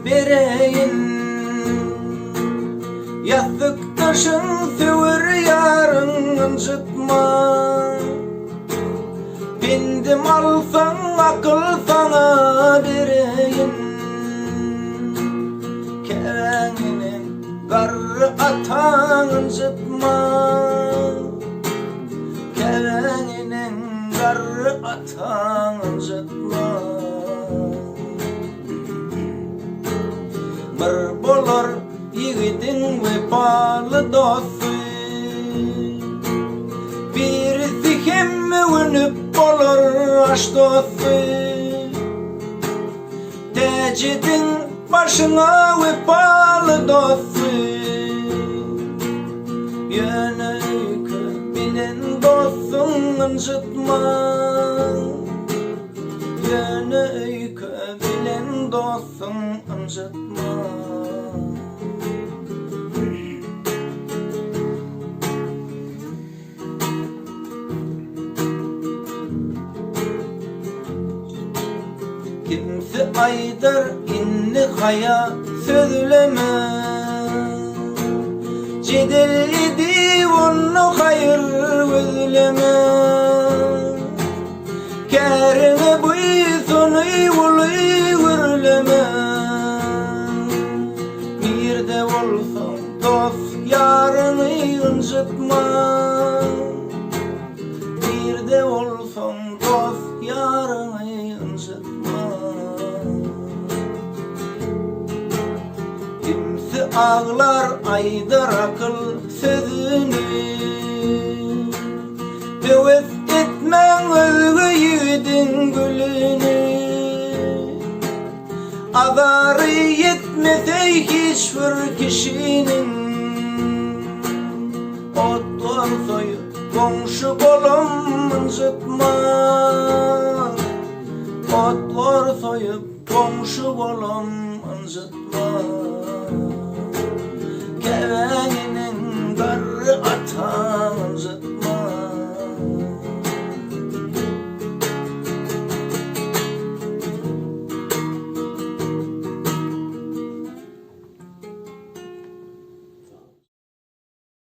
bereyin. Yazık taşın söver yarın ıncıtma. Bindim alsan akıl sana bereyin. Kereninin garrı atan ıncıtma. Kereninin garrı atan ıncıtma. Bir bolor yiğidin vefalı dostu. Birisi hem övünüp olur aşk dostu. Tecidin başına vefalı dostu. Yönüykü bilen dostun ıncıtma. Yönüykü bilen dostun ıncıtma. Kimse aydar inni haya sözleme. Cedel idi onu hayır özleme. Kerine buysunu vurleme. Bir de olsan dost yarını ıncıtma. Bir de olsan dost yarını ıncıtma. Kimse ağlar aydar akıl sözünü. Heves etmen özgü yiğidin gülünü. Azarı yetmese hiçbir kişinin. Otlar soyup komşu bolum ıncıtma. Otlar soyup komşu bolum ıncıtma. Keveninin garrı atan